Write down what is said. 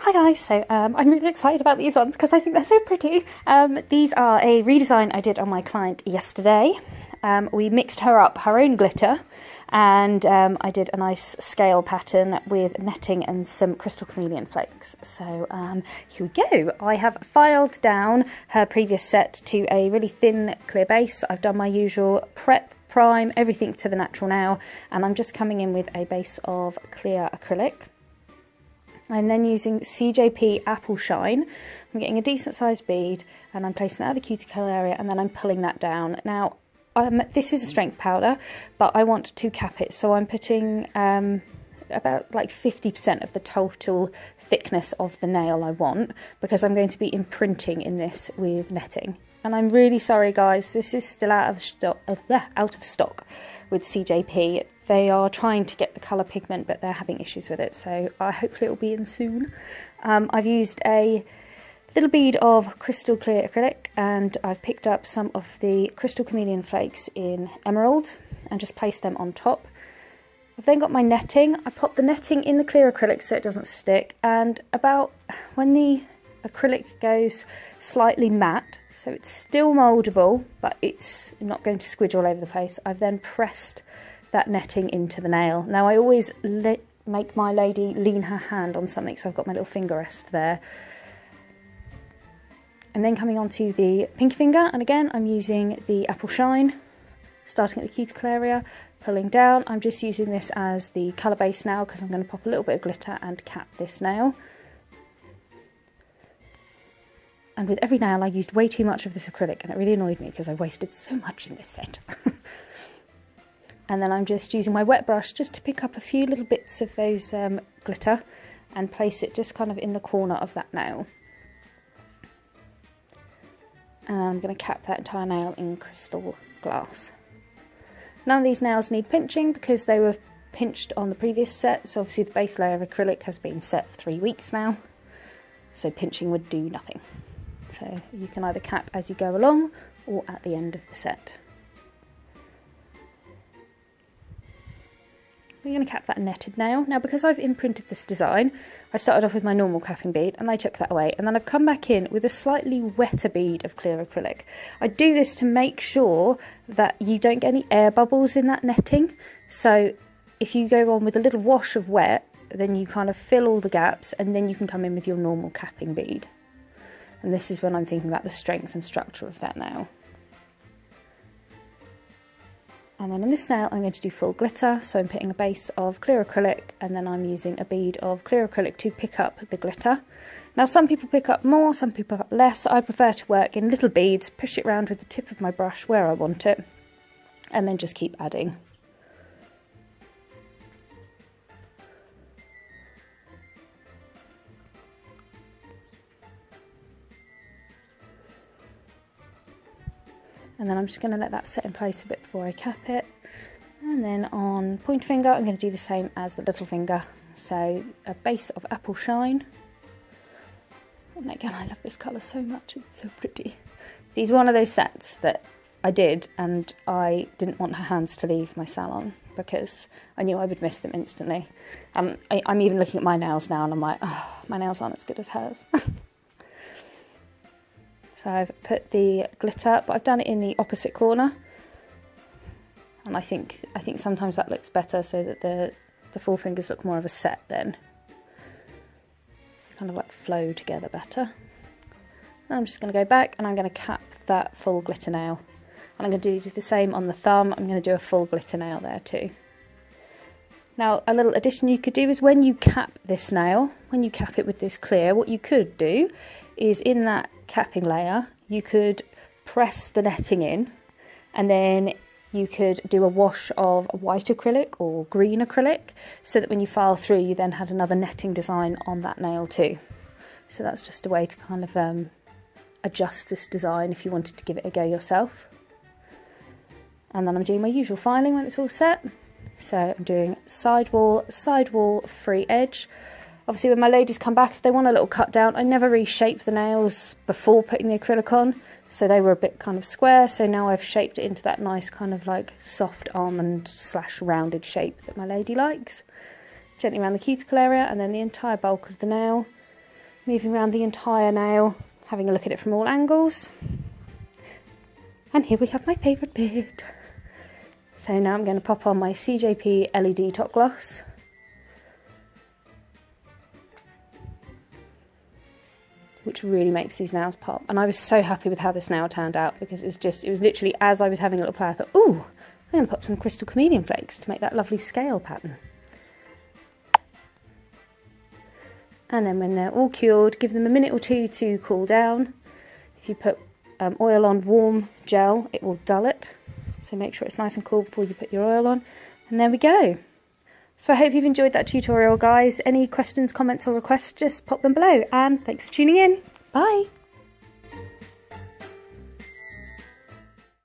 Hi guys, so I'm really excited about these ones because I think they're so pretty. These are a redesign I did on my client yesterday. We mixed her up her own glitter and I did a nice scale pattern with netting and some crystal chameleon flakes. So here we go. I have filed down her previous set to a really thin clear base. I've done my usual prep, prime, everything to the natural now, and I'm just coming in with a base of clear acrylic. I'm then using CJP Apple Shine. I'm getting a decent sized bead and I'm placing that at the cuticle area and then I'm pulling that down. Now, this is a strength powder, but I want to cap it, so I'm putting about like 50% of the total thickness of the nail I want, because I'm going to be imprinting in this with netting. And I'm really sorry guys, this is still out of stock with CJP. They are trying to get the colour pigment, but they're having issues with it, so hopefully it will be in soon. I've used a little bead of crystal clear acrylic, and I've picked up some of the crystal chameleon flakes in emerald and just placed them on top. I've then got my netting. I pop the netting in the clear acrylic so it doesn't stick, and about when the acrylic goes slightly matte, so it's still mouldable but it's not going to squidge all over the place, I've then pressed that netting into the nail. Now I always make my lady lean her hand on something, so I've got my little finger rest there. And then coming on to the pinky finger, and again I'm using the Apple Shine, starting at the cuticle area, pulling down. I'm just using this as the colour base now because I'm going to pop a little bit of glitter and cap this nail. And with every nail I used way too much of this acrylic and it really annoyed me because I wasted so much in this set. And then I'm just using my wet brush just to pick up a few little bits of those glitter and place it just kind of in the corner of that nail. And I'm going to cap that entire nail in crystal glass. None of these nails need pinching because they were pinched on the previous set, so obviously the base layer of acrylic has been set for 3 weeks now, so pinching would do nothing. So you can either cap as you go along or at the end of the set. I'm going to cap that netted nail. Now because I've imprinted this design, I started off with my normal capping bead and I took that away, and then I've come back in with a slightly wetter bead of clear acrylic. I do this to make sure that you don't get any air bubbles in that netting, so if you go on with a little wash of wet, then you kind of fill all the gaps and then you can come in with your normal capping bead. And this is when I'm thinking about the strength and structure of that nail. And then on this nail I'm going to do full glitter, so I'm putting a base of clear acrylic and then I'm using a bead of clear acrylic to pick up the glitter. Now some people pick up more, some people pick up less. I prefer to work in little beads, push it around with the tip of my brush where I want it, and then just keep adding. And then I'm just going to let that set in place a bit before I cap it. And then on pointer finger, I'm going to do the same as the little finger. So a base of Apple Shine. And again, I love this colour so much, it's so pretty. These are one of those sets that I did and I didn't want her hands to leave my salon because I knew I would miss them instantly. I'm even looking at my nails now and I'm like, oh, my nails aren't as good as hers. So I've put the glitter, but I've done it in the opposite corner, and I think sometimes that looks better, so that the full fingers look more of a set then. Kind of like flow together better. And I'm just going to go back and I'm going to cap that full glitter nail, and I'm going to do the same on the thumb. I'm going to do a full glitter nail there too. Now a little addition you could do is when you cap this nail, when you cap it with this clear, what you could do is in that capping layer you could press the netting in, and then you could do a wash of white acrylic or green acrylic, so that when you file through you then had another netting design on that nail too. So that's just a way to kind of adjust this design if you wanted to give it a go yourself. And then I'm doing my usual filing when it's all set. So I'm doing sidewall, free edge. Obviously when my ladies come back, if they want a little cut down, I never reshape the nails before putting the acrylic on. So they were a bit kind of square, so now I've shaped it into that nice kind of like soft almond / rounded shape that my lady likes. Gently around the cuticle area and then the entire bulk of the nail. moving around the entire nail, having a look at it from all angles. And here we have my favourite bit. So now I'm going to pop on my CJP LED top gloss. Which really makes these nails pop. And I was so happy with how this nail turned out, because it was literally as I was having a little play, I thought, ooh, I'm going to pop some crystal chameleon flakes to make that lovely scale pattern. And then when they're all cured, give them a minute or two to cool down. If you put oil on warm gel, it will dull it. So make sure it's nice and cool before you put your oil on. And there we go. So I hope you've enjoyed that tutorial, guys. Any questions, comments or requests, just pop them below. And thanks for tuning in. Bye.